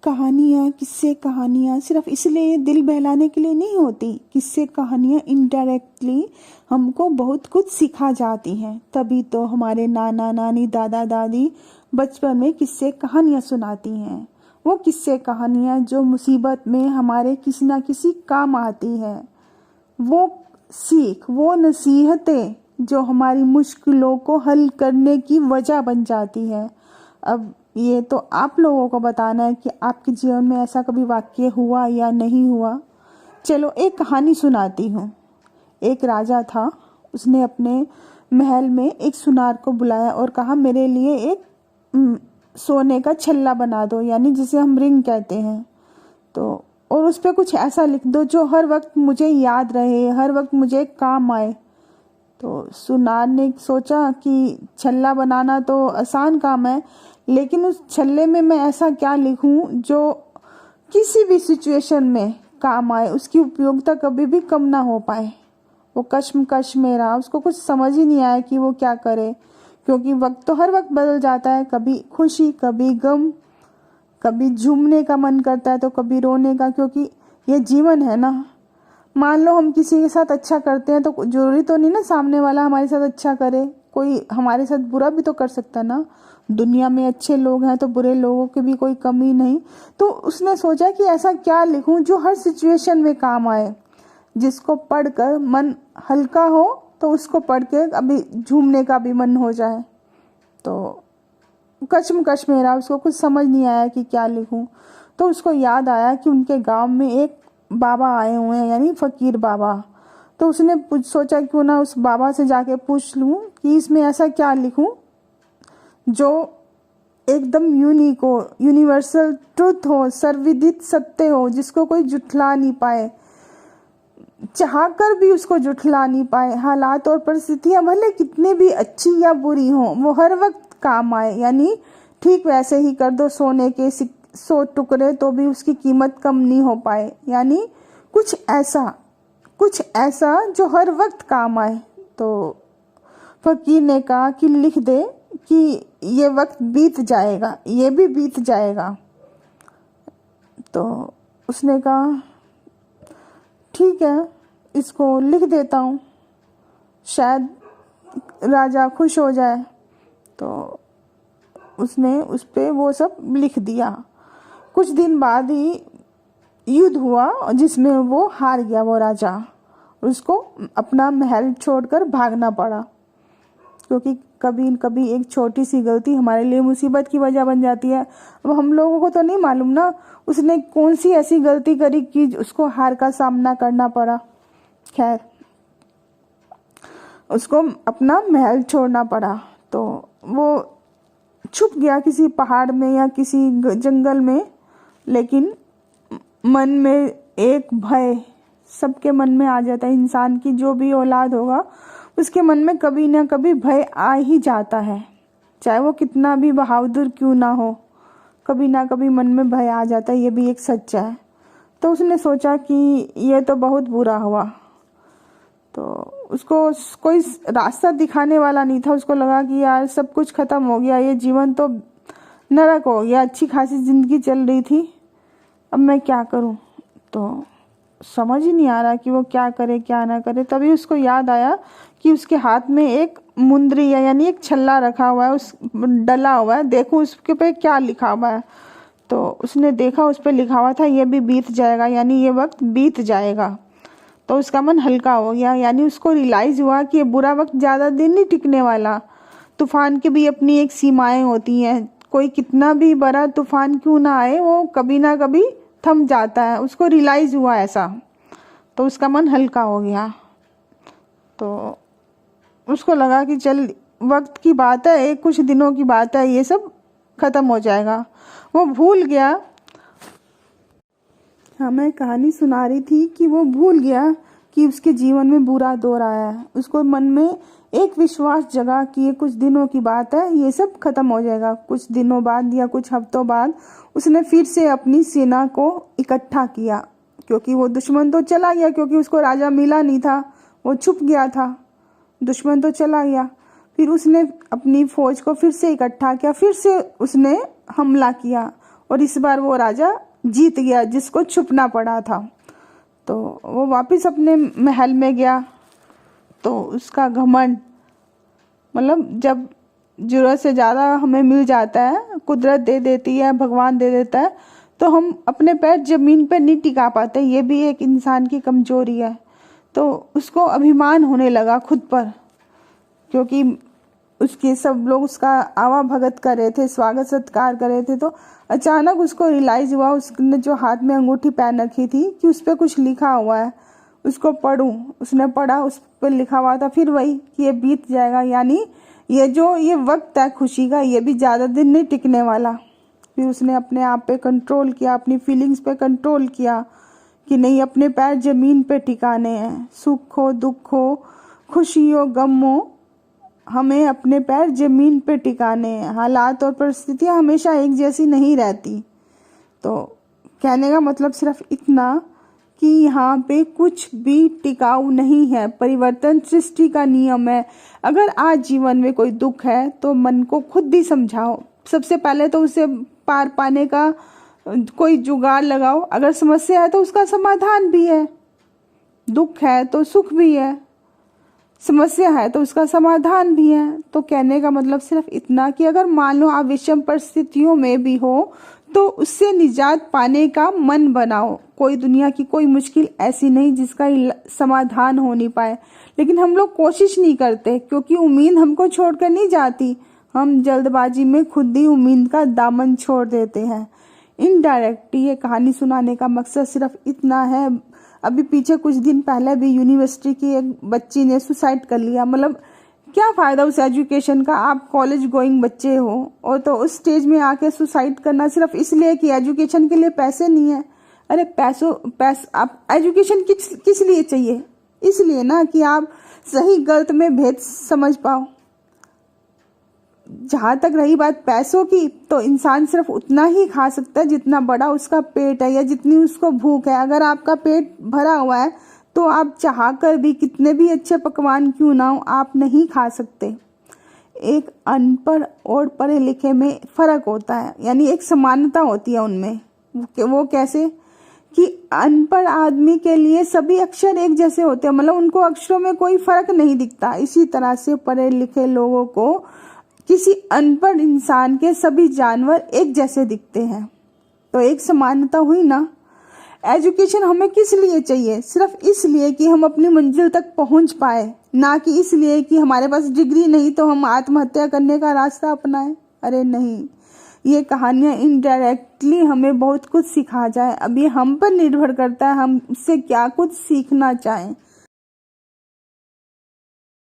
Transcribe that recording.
कहानियाँ, किस्से कहानियाँ सिर्फ इसलिए दिल बहलाने के लिए नहीं होती। किस्से कहानियाँ इनडायरेक्टली हमको बहुत कुछ सिखा जाती हैं। तभी तो हमारे नाना नानी दादा दादी बचपन में किस्से कहानियाँ सुनाती हैं। वो किस्से कहानियाँ जो मुसीबत में हमारे किसी ना किसी काम आती है। वो सीख, वो नसीहतें जो हमारी मुश्किलों को हल करने की वजह बन जाती है। अब ये तो आप लोगों को बताना है कि आपके जीवन में ऐसा कभी वाक्य हुआ या नहीं हुआ। चलो एक कहानी सुनाती हूँ। एक राजा था, उसने अपने महल में एक सुनार को बुलाया और कहा मेरे लिए एक सोने का छल्ला बना दो, यानी जिसे हम रिंग कहते हैं। तो और उस पर कुछ ऐसा लिख दो जो हर वक्त मुझे याद रहे, हर वक्त मुझे काम आए। तो सुनार ने सोचा कि छल्ला बनाना तो आसान काम है, लेकिन उस छल्ले में मैं ऐसा क्या लिखूं जो किसी भी सिचुएशन में काम आए, उसकी उपयोगिता कभी भी कम ना हो पाए। वो कश्मकश में रहा, उसको कुछ समझ ही नहीं आया कि वो क्या करे, क्योंकि वक्त तो हर वक्त बदल जाता है। कभी खुशी, कभी गम, कभी झूमने का मन करता है तो कभी रोने का, क्योंकि ये जीवन है ना। मान लो हम किसी के साथ अच्छा करते हैं तो जरूरी तो नहीं ना सामने वाला हमारे साथ अच्छा करे, कोई हमारे साथ बुरा भी तो कर सकता ना। दुनिया में अच्छे लोग हैं तो बुरे लोगों की भी कोई कमी नहीं। तो उसने सोचा कि ऐसा क्या लिखूं जो हर सिचुएशन में काम आए, जिसको पढ़कर मन हल्का हो तो उसको पढ़ के अभी झूमने का भी मन हो जाए। तो कश्मकश में रहा, उसको कुछ समझ नहीं आया कि क्या लिखूं। तो उसको याद आया कि उनके गांव में एक बाबा आए हुए हैं, यानी फकीर बाबा। तो उसने सोचा क्यों ना उस बाबा से जाके पूछ लूं कि इसमें ऐसा क्या लिखूं जो एकदम यूनिक हो, यूनिवर्सल ट्रुथ हो, सर्वविदित सत्य हो, जिसको कोई जुठला नहीं पाए, चाहकर भी उसको जुठला नहीं पाए। हालात और परिस्थितियां भले कितनी भी अच्छी या बुरी हों, वो हर वक्त काम आए। यानी ठीक वैसे ही कर दो सोने के 100 टुकड़े तो भी उसकी कीमत कम नहीं हो पाए। यानी कुछ ऐसा जो हर वक्त काम आए। तो फकीर ने कहा कि लिख दे कि ये वक्त बीत जाएगा, ये भी बीत जाएगा। तो उसने कहा ठीक है, इसको लिख देता हूँ, शायद राजा खुश हो जाए। तो उसने उस पे वो सब लिख दिया। कुछ दिन बाद ही युद्ध हुआ जिसमें वो हार गया, वो राजा। उसको अपना महल छोड़कर भागना पड़ा, क्योंकि कभी कभी एक छोटी सी गलती हमारे लिए मुसीबत की वजह बन जाती है। अब हम लोगों को तो नहीं मालूम ना उसने कौन सी ऐसी गलती करी कि उसको हार का सामना करना पड़ा। खैर, उसको अपना महल छोड़ना पड़ा। तो वो छुप गया किसी पहाड़ में या किसी जंगल में। लेकिन मन में एक भय सबके मन में आ जाता है। इंसान की जो भी औलाद होगा उसके मन में कभी ना कभी भय आ ही जाता है, चाहे वो कितना भी बहादुर क्यों ना हो, कभी ना कभी मन में भय आ जाता है। ये भी एक सच्चा है। तो उसने सोचा कि ये तो बहुत बुरा हुआ। तो उसको कोई रास्ता दिखाने वाला नहीं था। उसको लगा कि यार सब कुछ खत्म हो गया, ये जीवन तो नरक हो गया, अच्छी खासी जिंदगी चल रही थी, अब मैं क्या करूं। तो समझ ही नहीं आ रहा कि वो क्या करे क्या ना करे। तभी उसको याद आया कि उसके हाथ में एक मुंदरी है, यानी एक छल्ला रखा हुआ है, उस डला हुआ है, देखो उसके पे क्या लिखा हुआ है। तो उसने देखा, उस पे लिखा हुआ था ये भी बीत जाएगा, यानी ये वक्त बीत जाएगा। तो उसका मन हल्का हो गया। यानी उसको रियलाइज हुआ कि ये बुरा वक्त ज़्यादा दिन नहीं टिकने वाला। तूफान की भी अपनी एक सीमाएं होती हैं। कोई कितना भी बड़ा तूफान क्यों ना आए, वो कभी ना कभी थम जाता है। उसको रियलाइज हुआ ऐसा। तो उसका मन हल्का हो गया। तो उसको लगा कि चल वक्त की बात है, एक कुछ दिनों की बात है, ये सब खत्म हो जाएगा। वो भूल गया। हाँ, मैं कहानी सुना रही थी कि वो भूल गया कि उसके जीवन में बुरा दौर आया है। उसको मन में एक विश्वास जगा कि ये कुछ दिनों की बात है, ये सब खत्म हो जाएगा। कुछ दिनों बाद या कुछ हफ्तों बाद उसने फिर से अपनी सेना को इकट्ठा किया, क्योंकि वो दुश्मन तो चला गया, क्योंकि उसको राजा मिला नहीं था, वो छुप गया था, दुश्मन तो चला गया। फिर उसने अपनी फौज को फिर से इकट्ठा किया, फिर से उसने हमला किया और इस बार वो राजा जीत गया जिसको छुपना पड़ा था। तो वो वापस अपने महल में गया। तो उसका घमंड, मतलब जब जरूरत से ज़्यादा हमें मिल जाता है, कुदरत दे देती है, भगवान दे देता है, तो हम अपने पैर जमीन पर नहीं टिका पाते। ये भी एक इंसान की कमजोरी है। तो उसको अभिमान होने लगा खुद पर, क्योंकि उसके सब लोग उसका आवा भगत कर रहे थे, स्वागत सत्कार कर रहे थे। तो अचानक उसको रियलाइज हुआ, उसने जो हाथ में अंगूठी पहन रखी थी, कि उस पर कुछ लिखा हुआ है, उसको पढ़ूं। उसने पढ़ा, उस पर लिखा हुआ था फिर वही कि ये बीत जाएगा, यानी ये वक्त है खुशी का, ये भी ज़्यादा दिन नहीं टिकने वाला। फिर उसने अपने आप पे कंट्रोल किया, अपनी फीलिंग्स पे कंट्रोल किया कि नहीं, अपने पैर जमीन पे टिकाने हैं। सुख हो, दुख हो, खुशी हो, गम हो, हमें अपने पैर जमीन पे टिकाने हैं। हालात और परिस्थितियां हमेशा एक जैसी नहीं रहती। तो कहने का मतलब सिर्फ इतना कि यहाँ पे कुछ भी टिकाऊ नहीं है, परिवर्तन सृष्टि का नियम है। अगर आज जीवन में कोई दुख है तो मन को खुद ही समझाओ। सबसे पहले तो उसे पार पाने का कोई जुगाड़ लगाओ। अगर समस्या है तो उसका समाधान भी है, दुख है तो सुख भी है, समस्या है तो उसका समाधान भी है। तो कहने का मतलब सिर्फ इतना कि अगर मान लो आप विषम परिस्थितियों में भी हो तो उससे निजात पाने का मन बनाओ। कोई दुनिया की कोई मुश्किल ऐसी नहीं जिसका समाधान हो नहीं पाए, लेकिन हम लोग कोशिश नहीं करते, क्योंकि उम्मीद हमको छोड़कर नहीं जाती। हम जल्दबाजी में खुद ही उम्मीद का दामन छोड़ देते हैं। इनडायरेक्टली ये कहानी सुनाने का मकसद सिर्फ इतना है। अभी पीछे कुछ दिन पहले भी यूनिवर्सिटी की एक बच्ची ने सुसाइड कर लिया। मतलब क्या फ़ायदा उस एजुकेशन का, आप कॉलेज गोइंग बच्चे हो और तो उस स्टेज में आके सुसाइड करना सिर्फ इसलिए कि एजुकेशन के लिए पैसे नहीं है। अरे आप एजुकेशन किस लिए चाहिए? इसलिए ना कि आप सही गलत में भेद समझ पाओ। जहाँ तक रही बात पैसों की, तो इंसान सिर्फ उतना ही खा सकता है जितना बड़ा उसका पेट है या जितनी उसको भूख है। अगर आपका पेट भरा हुआ है तो आप चाह कर भी कितने भी अच्छे पकवान क्यों ना हो, आप नहीं खा सकते। एक अनपढ़ और पढ़े लिखे में फ़र्क होता है, यानी एक समानता होती है उनमें। वो कैसे कि अनपढ़ आदमी के लिए सभी अक्षर एक जैसे होते हैं, मतलब उनको अक्षरों में कोई फ़र्क नहीं दिखता। इसी तरह से पढ़े लिखे लोगों को किसी अनपढ़ इंसान के सभी जानवर एक जैसे दिखते हैं। तो एक समानता हुई ना। एजुकेशन हमें किस लिए चाहिए? सिर्फ इसलिए कि हम अपनी मंजिल तक पहुंच पाए, ना कि इसलिए कि हमारे पास डिग्री नहीं तो हम आत्महत्या करने का रास्ता अपनाएं। अरे नहीं, ये कहानियाँ इनडायरेक्टली हमें बहुत कुछ सिखा जाए। अब ये हम पर निर्भर करता है हम उससे क्या कुछ सीखना चाहें।